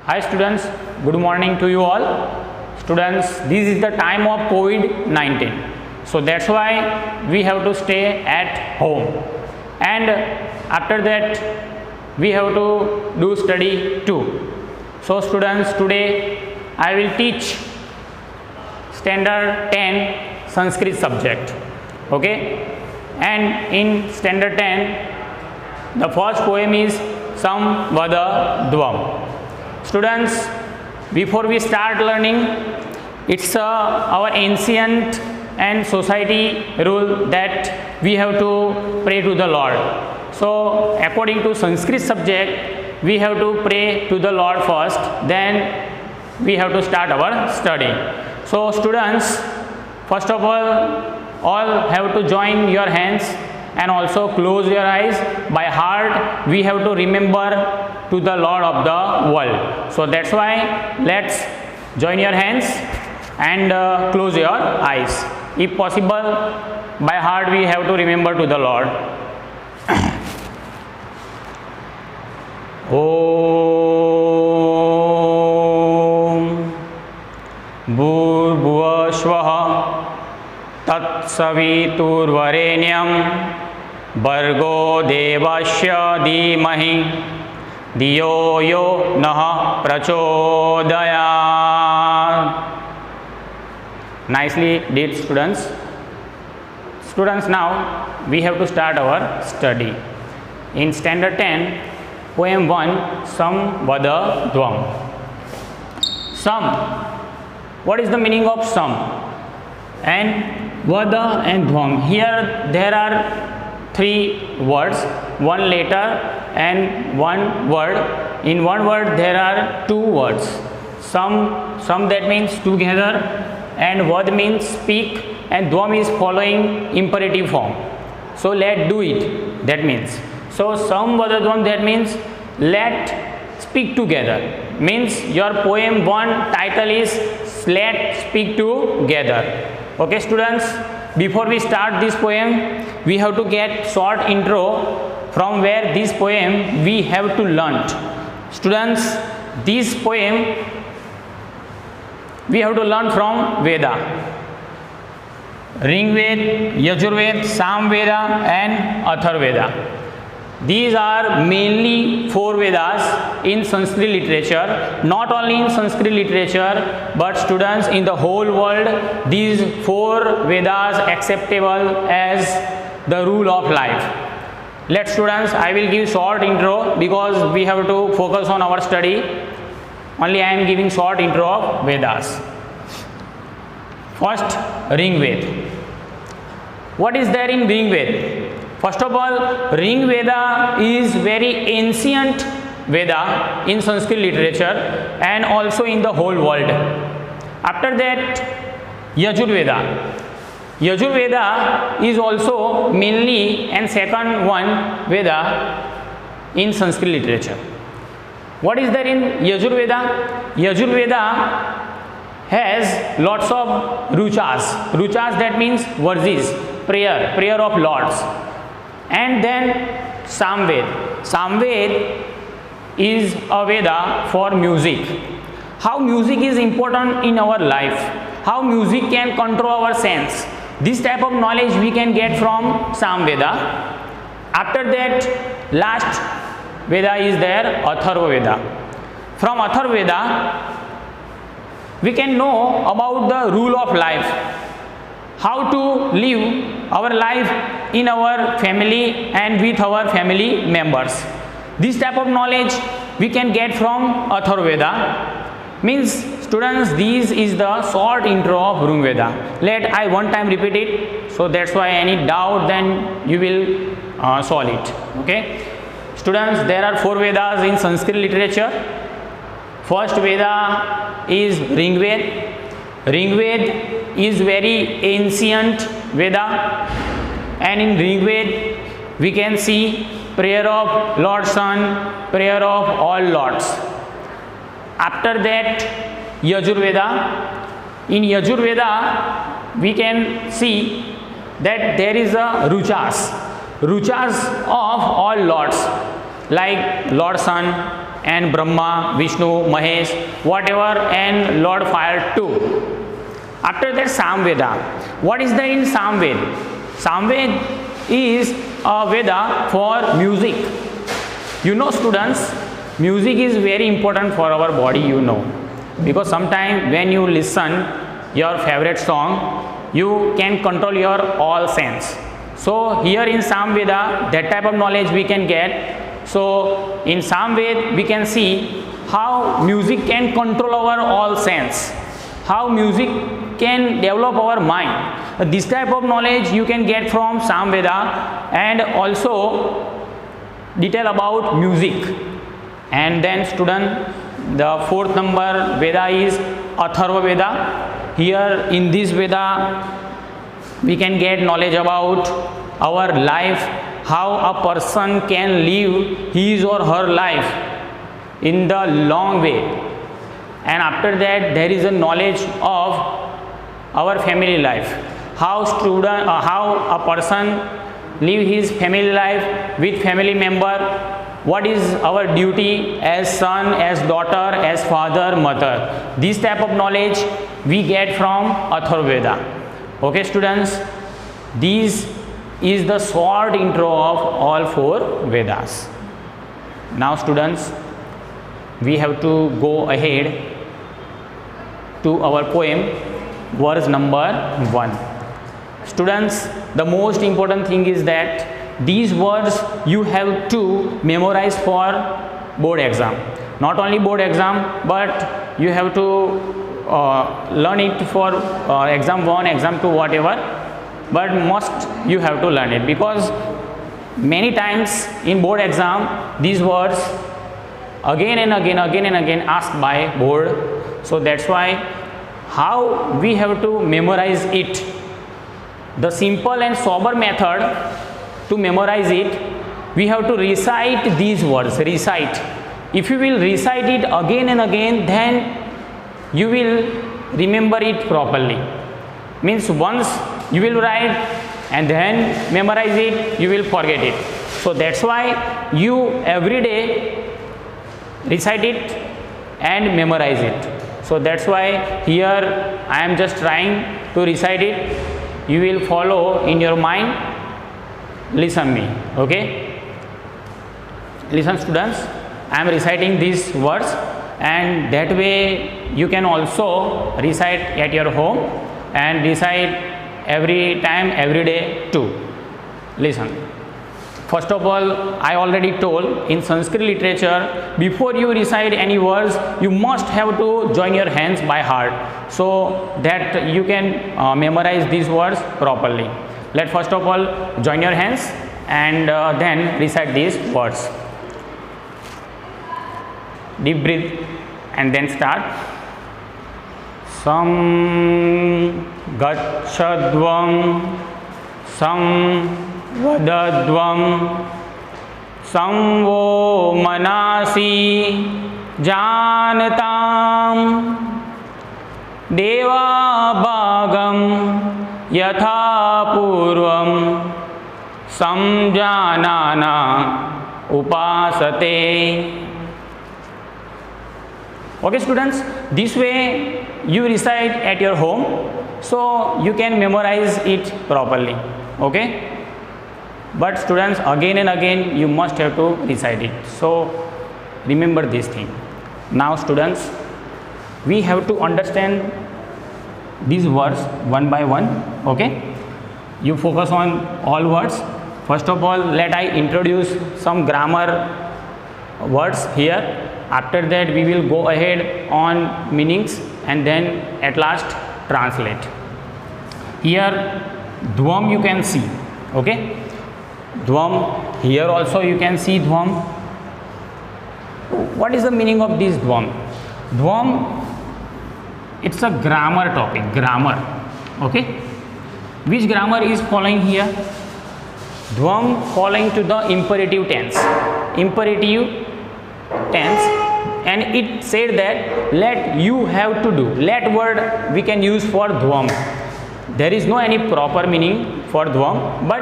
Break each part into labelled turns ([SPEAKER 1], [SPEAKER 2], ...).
[SPEAKER 1] Hi students, good morning to you all. Students, this is the time of COVID-19. So that's why we have to stay at home. And after that, we have to do study too. So students, today I will teach Standard 10 Sanskrit subject. Okay? And in Standard 10, the first poem is Sam-Vada Dvam. Students, before we start learning, it's our ancient and society rule that we have to pray to the Lord. So according to Sanskrit subject, we have to pray to the Lord first, then we have to start our study. So students, first of all have to join your hands and also close your eyes. By heart, we have to remember to the Lord of the world. So that's why let's join your hands and close your eyes. If possible, by heart we have to remember to the Lord. Om Bhurbhuva Swaha Tat Saviturvarenyam Bhargo Devasya Dhimahi Diyo Yo Naha Prachodayat. Nicely did, students. Students, now we have to start our study. In Standard 10, Poem 1, Sam-Vada Dvam. Sam. What is the meaning of Sam? And Vada and Dvam. Here there are three words, one letter and one word. In one word there are two words. Some that means together, and Vad means speak, and Dvam is following imperative form. So let do it, that means. So Sam Vada Dvam, that means let speak together. Means your poem 1 title is Let Speak Together. Okay students, before we start this poem, we have to get short intro from where this poem we have to learn. Students, this poem we have to learn from Veda. Ring Ved, Yajur Ved, Sam Veda and Athar Veda. These are mainly four Vedas in Sanskrit literature. Not only in Sanskrit literature, but students, in the whole world, these four Vedas acceptable as the rule of life. Let students, I will give short intro because we have to focus on our study. Only I am giving short intro of Vedas. First, Ring Ved. What is there in Ring Ved? First of all, Ring Veda is very ancient Veda in Sanskrit literature and also in the whole world. After that, Yajur Veda. Yajur Veda is also mainly and second one Veda in Sanskrit literature. What is there in Yajur Veda? Yajur Veda has lots of ruchas. Ruchas, that means verses, prayer of lords. And then Samved. Samved is a Veda for music. How music is important in our life. How music can control our sense. This type of knowledge we can get from Samveda. After that, last Veda is there, Atharva Veda. From Atharva Veda, we can know about the rule of life. How to live our life in our family and with our family members. This type of knowledge we can get from Atharva Veda. Means students, this is the short intro of Ring Veda. Let I one time repeat it. So that's why any doubt then you will solve it. Okay. Students, there are four Vedas in Sanskrit literature. First Veda is Ring Ved. Ring Ved is very ancient Veda, and in Ring Ved we can see prayer of Lord Sun, prayer of all lords. After that, Yajur Veda. In Yajur Veda we can see that there is a ruchas of all lords, like Lord Sun and Brahma, Vishnu, Mahesh, whatever, and Lord Fire too. After that, Samveda. What is there in Samved? Samved is a Veda for music. You know, students, music is very important for our body, you know, because sometimes when you listen your favorite song, you can control your all sense. So here in Samveda, that type of knowledge we can get. So in Samved, we can see how music can control our all sense, how music can develop our mind. This type of knowledge you can get from Samveda, and also detail about music. And then student, the fourth number Veda is Atharva Veda. Here in this Veda, we can get knowledge about our life, how a person can live his or her life in the long way. And after that, there is a knowledge of our family life, how a person live his family life with family member, what is our duty as son, as daughter, as father, mother. This type of knowledge we get from Atharva Veda. Okay students, this is the short intro of all four Vedas. Now students, we have to go ahead to our poem, verse number 1. Students, the most important thing is that these words you have to memorize for board exam. Not only board exam, but you have to learn it for exam 1, exam 2, whatever, but must you have to learn it, because many times in board exam these words again and again asked by board. So that's why how we have to memorize it. The simple and sober method to memorize it, we have to recite these words. Recite. If you will recite it again and again, then you will remember it properly. Means once you will write and then memorize it, you will forget it. So that's why you every day recite it and memorize it. So that's why here I am just trying to recite it. You will follow in your mind. Listen me, okay? Listen students, I am reciting these words, and that way you can also recite at your home and recite every time, every day too. Listen. First of all, I already told in Sanskrit literature, before you recite any words, you must have to join your hands by heart, so that you can memorize these words properly. Let first of all join your hands and then recite these words. Deep breathe and then start. Sam gacchadvam, sam vadadvam, sam vo manasi janatam, deva bhagam yatha purvam samjanana upasate. Okay students, this way you recite at your home, so you can memorize it properly. Okay, but students, again and again you must have to recite it, so remember this thing. Now students, we have to understand these words one by one. Okay, you focus on all words. First of all, let I introduce some grammar words here. After that, we will go ahead on meanings and then at last translate. Here dhvam you can see. Okay, dhvam, here also you can see dhvam. What is the meaning of this dhvam? Dhvam, it's a grammar topic, grammar. Okay, which grammar is following here? Dhvam following to the imperative tense. Imperative tense, and it said that let you have to do. Let word we can use for dhvam. There is no any proper meaning for dhvam, but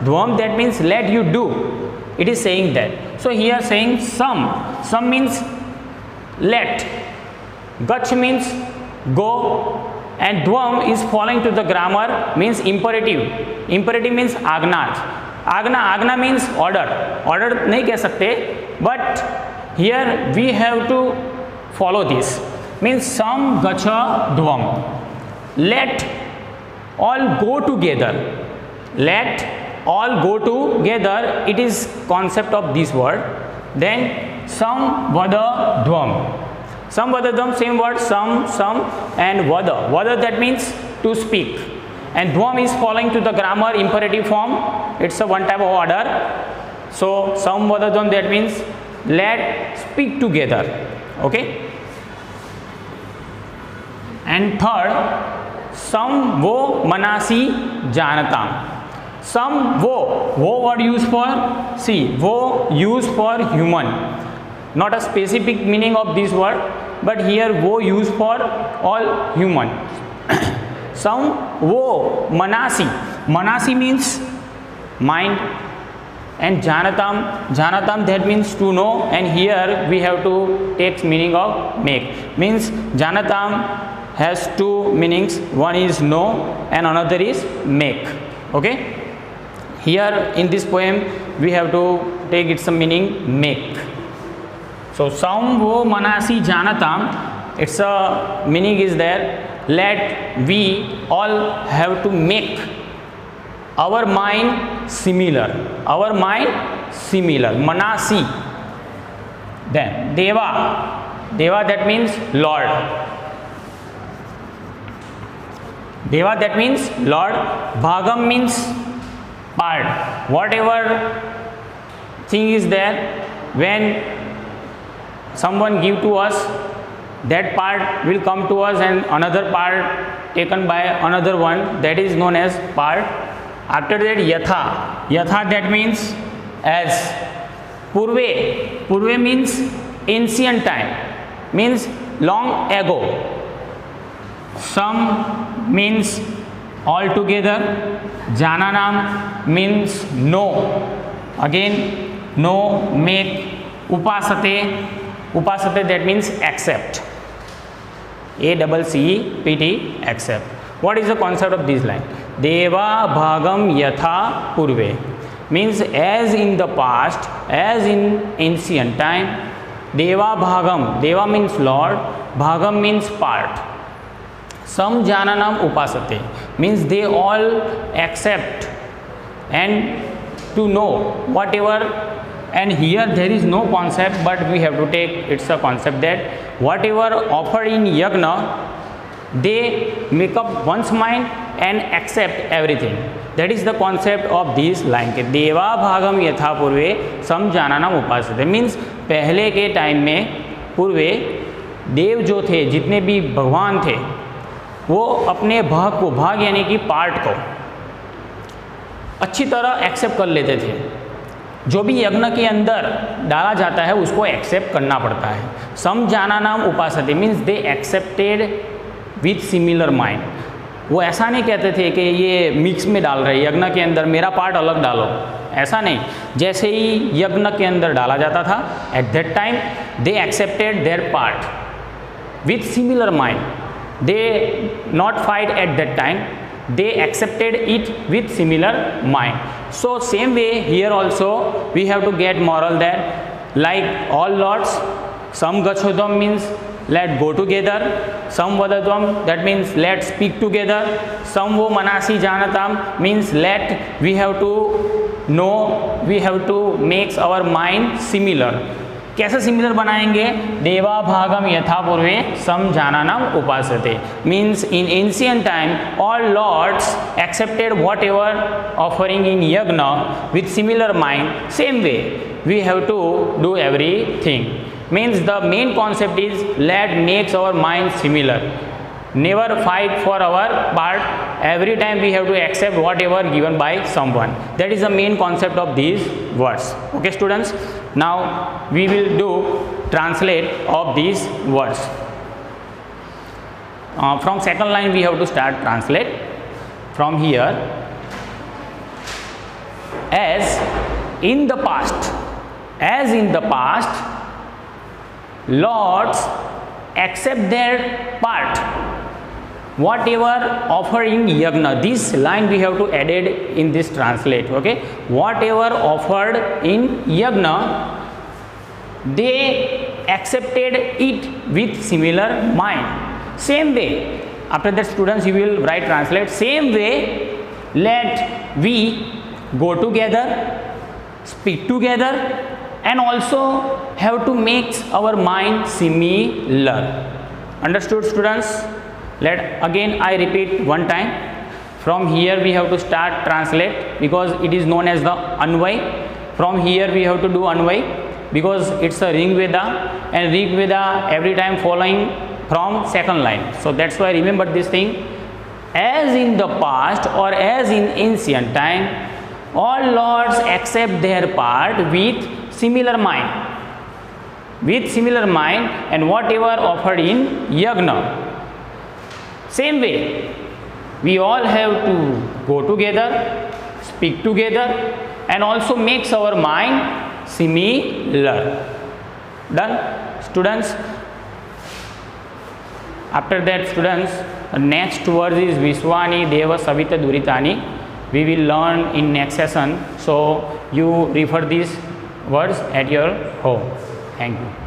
[SPEAKER 1] dhvam, that means let you do. it is saying that. So here saying some means let, gach means go, and dvam is following to the grammar, means imperative. Imperative means agna means order नहीं कह सकते, but here we have to follow this, means sam gacha dvam, let all go together, let all go together, it is concept of this word. Then sam vada dvam, some vada dvam, same word, some and vada that means to speak, and dvam is following to the grammar imperative form, it's a one type of order. So some vada dvam, that means let speak together. Okay, and third, sam wo manasi janatam. Some wo word used for, see, wo used for human, not a specific meaning of this word, but here wo used for all human. Some wo manasi means mind, and janatam that means to know, and here we have to take meaning of make, means janatam has two meanings, one is know and another is make. Okay, here in this poem we have to take its meaning make. So sam wo manasi janatam, its a meaning is there, let we all have to make our mind similar, manasi. Then deva that means Lord, bhagam means part, whatever thing is there, when someone give to us, that part will come to us, and another part taken by another one, that is known as part. After that yatha that means as, purve means ancient time, means long ago, some means altogether, jananam means know, again know, make, upasate that means accept, ACCEPT, accept. What is the concept of this line? Deva bhagam yatha purve, means as in the past, as in ancient time. Deva bhagam, deva means Lord, bhagam means part. Sam jananam upasate, means they all accept and to know whatever, and here there is no concept, but we have to take it's a concept that whatever offered in yagna, they make up one's mind and accept everything. That is the concept of this line के देवा भागम यथा पूर्वे सम जानना उपासते, means पहले के time में पूर्वे देव जो थे, जितने भी भगवान थे, वो अपने भाग को, भाग यानी कि पार्ट को अच्छी तरह एक्सेप्ट कर लेते थे. जो भी यज्ञ के अंदर डाला जाता है उसको एक्सेप्ट करना पड़ता है. सम जाना नाम उपासते means they accepted with similar mind. वो ऐसा नहीं कहते थे कि ये मिक्स में डाल रहे, यज्ञ के अंदर मेरा पार्ट अलग डालो, ऐसा नहीं. जैसे ही यज्ञ के अंदर डाला जाता था, at that time they accepted there part with similar mind. They not fight at that time, they accepted it with similar mind. So same way here also we have to get moral that like all lords, sam gachodam means let go together, sam vadadvam that means let speak together, sam wo manasi janatam means let we have to know, we have to make our mind similar. कैसे similar बनाएंगे? देवा भागम यथा पूर्वे सम जानानाम उपासते, means in ancient time all lords accepted whatever offering in yajna with similar mind. Same way we have to do everything. Means the main concept is let makes our mind similar. Never fight for our part. Every time we have to accept whatever given by someone. That is the main concept of these words. Okay, students. Now we will do translate of these words. From second line we have to start translate. From here, as in the past, as in the past, lords accept their part, whatever offered in yagna. This line we have to add it in this translate. Okay, whatever offered in yagna, they accepted it with similar mind. Same way, after that students you will write translate. Same way, let we go together, speak together, and also have to make our mind similar. Understood students? Let again I repeat one time. From here we have to start translate, because it is known as the Anvay. From here we have to do Anvay, because it's a Rig Veda, and Rig Veda every time following from second line. So that's why remember this thing. As in the past or as in ancient time, all lords accept their part with similar mind. With similar mind, and whatever offered in yagna. Same way, we all have to go together, speak together, and also makes our mind similar. Done, students? After that, students, the next word is Viswani Deva Savita Duritani. We will learn in next session. So you refer these words at your home. Thank you.